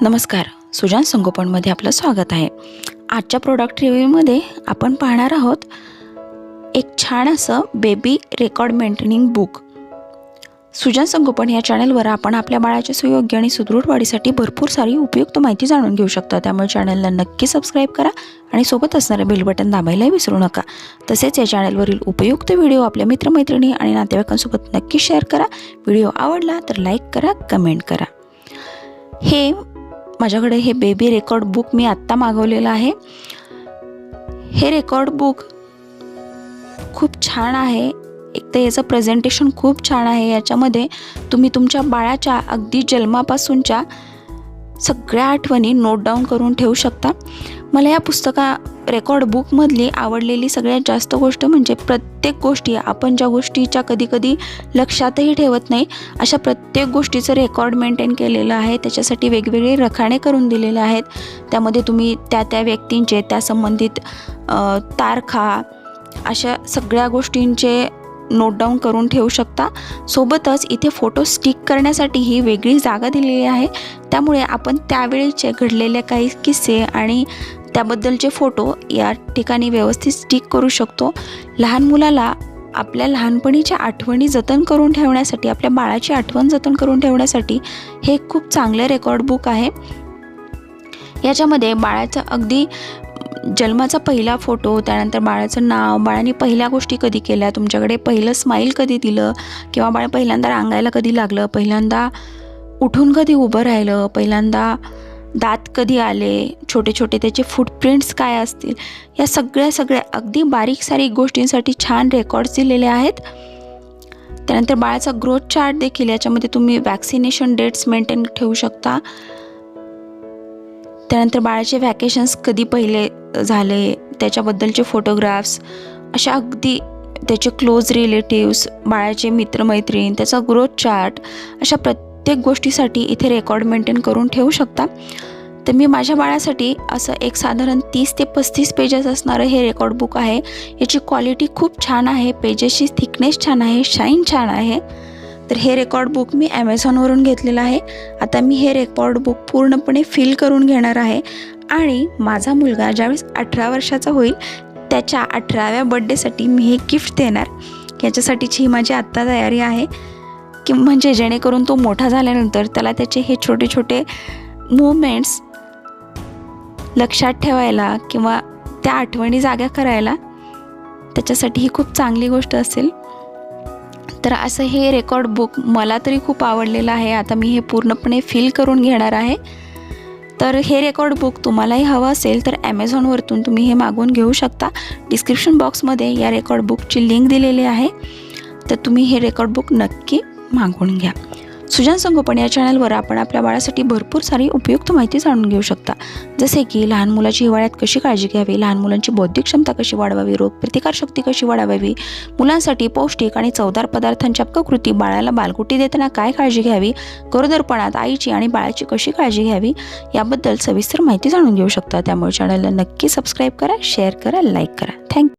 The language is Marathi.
नमस्कार, सुजान संगोपनमध्ये आपलं स्वागत आहे। आजच्या प्रोडक्ट रिव्ह्यूमध्ये आपण पाहणार आहोत एक छान असं बेबी रेकॉर्ड मेंटेनिंग बुक। सुजान संगोपन या चॅनलवर आपण आपल्या बाळाच्या सुयोग्य आणि सुदृढ वाढीसाठी भरपूर सारी उपयुक्त माहिती जाणून घेऊ शकता। त्यामुळे चॅनलला नक्की सबस्क्राइब करा आणि सोबत असणारे बेल बटन दाबायला विसरू नका। तसेच या चॅनलवरील उपयुक्त व्हिडिओ आपल्या मित्रमैत्रिणी आणि नातेवाईकांसोबत नक्की शेअर करा। व्हिडिओ आवडला तर लाईक करा, कमेंट करा। हे माझ्याकडे हे बेबी रेकॉर्ड बुक मी आत्ता मागवलेलं आहे। हे रेकॉर्ड बुक खूप छान आहे। एक तर याचं प्रेझेंटेशन खूप छान आहे। याच्यामध्ये तुम्ही तुमच्या बाळाच्या अगदी जन्मापासूनच्या सगळ्या आठवणी नोट डाऊन करून ठेवू शकता। मला या रेकॉर्ड बुकमधली आवडलेली सगळ्यात जास्त गोष्ट म्हणजे प्रत्येक गोष्टी आपण ज्या गोष्टीच्या कधी लक्षातही ठेवत नाही अशा प्रत्येक गोष्टीचं रेकॉर्ड मेंटेन केलेलं आहे। त्याच्यासाठी वेगवेगळे रखाने करून दिलेले आहेत। त्यामध्ये तुम्ही त्या व्यक्तींचे त्या संबंधित तारखा अशा सगळ्या गोष्टींचे नोट डाऊन करून ठेवू शकता। सोबतच इथे फोटो स्टिक करण्यासाठी ही वेगळी जागा दिलेली आहे। त्यामुळे आपण त्यावेळीचे घडलेले काही किस्से आणि त्याबद्दलचे फोटो या ठिकाणी व्यवस्थित स्टिक करू शकतो। लहान मुलाला आपल्या लहानपणीच्या आठवणी जतन करून ठेवण्यासाठी, आपल्या बाळाची आठवण जतन करून ठेवण्यासाठी हे खूप चांगले रेकॉर्ड बुक आहे। याच्यामध्ये बाळाचा अगदी जन्माचा पहिला फोटो, त्यानंतर बाळाचं नाव, बाळाने पहिल्या गोष्टी कधी केल्या, तुमच्याकडे पहिलं स्माईल कधी दिलं किंवा बाळ पहिल्यांदा रांगायला कधी लागलं, पहिल्यांदा उठून कधी उभं राहिलं, पहिल्यांदा दात कधी आले, छोटे छोटे त्याचे फुटप्रिंट्स काय असतील, या सगळ्या अगदी बारीक सारीक गोष्टींसाठी छान रेकॉर्ड्स दिलेले आहेत। त्यानंतर बाळाचा ग्रोथ चार्ट देखील याच्यामध्ये तुम्ही वॅक्सिनेशन डेट्स मेंटेन ठेवू शकता। त्यानंतर बाळाचे व्हॅकेशन्स कधी पहिले झाले त्याच्याबद्दलचे फोटोग्राफ्स, अशा अगदी त्याचे क्लोज रिलेटिव्स, बाळाचे मित्रमैत्रीण, त्याचा ग्रोथ चार्ट, अशा प्रत्येक गोष्टीसाठी इथे रेकॉर्ड मेंटेन करून ठेवू शकता। तर मी माझ्या बाळासाठी असं एक साधारण 30 ते 35 पेजेस असणारं हे रेकॉर्ड बुक आहे। याची क्वालिटी खूप छान आहे, पेजेसची थिकनेस छान आहे, शाईन छान आहे। तर हे रेकॉर्ड बुक मी ॲमेझॉनवरून घेतलेलं आहे। आता मी हे रेकॉर्ड बुक पूर्णपणे फिल करून घेणार आहे आणि माझा मुलगा ज्यावेळेस 18 वर्षाचा होईल त्याच्या 18व्या बर्थडेसाठी मी हे गिफ्ट देणार। याच्यासाठीची माझी आत्ता तयारी आहे की म्हणजे जेणेकरून तो मोठा झाल्यानंतर त्याला त्याचे हे छोटे छोटे मूवमेंट्स लक्षात ठेवायला किंवा त्या आठवणी जाग्या करायला त्याच्यासाठी ही खूप चांगली गोष्ट असेल। तर असं हे रेकॉर्ड बुक मला तरी खूप आवडलेलं आहे। आता मी हे पूर्णपणे फिल करून घेणार आहे। तर हे रेकॉर्ड बुक तुम्हालाही हवं असेल तर ॲमेझॉनवरतून तुम्ही हे मागवून घेऊ शकता। डिस्क्रिप्शन बॉक्समध्ये या रेकॉर्ड बुकची लिंक दिलेली आहे, तर तुम्ही हे रेकॉर्ड बुक नक्की मागवून घ्या। सुजान संगोपन या चॅनलवर आपण आपल्या बाळासाठी भरपूर सारी उपयुक्त माहिती जाणून घेऊ शकता, जसे की लहान मुलाची हिवाळ्यात कशी काळजी घ्यावी, लहान मुलांची बौद्धिक क्षमता कशी वाढवावी, रोगप्रतिकारशक्ती कशी वाढवावी, मुलांसाठी पौष्टिक आणि चवदार पदार्थांच्या पाककृती, बाळाला बालगुटी देताना काय काळजी घ्यावी, गरोदरपणात आईची आणि बाळाची कशी काळजी घ्यावी, याबद्दल सविस्तर माहिती जाणून घेऊ शकता। त्यामुळे चॅनलला नक्की सबस्क्राईब करा, शेअर करा, लाईक करा। थँक्यू।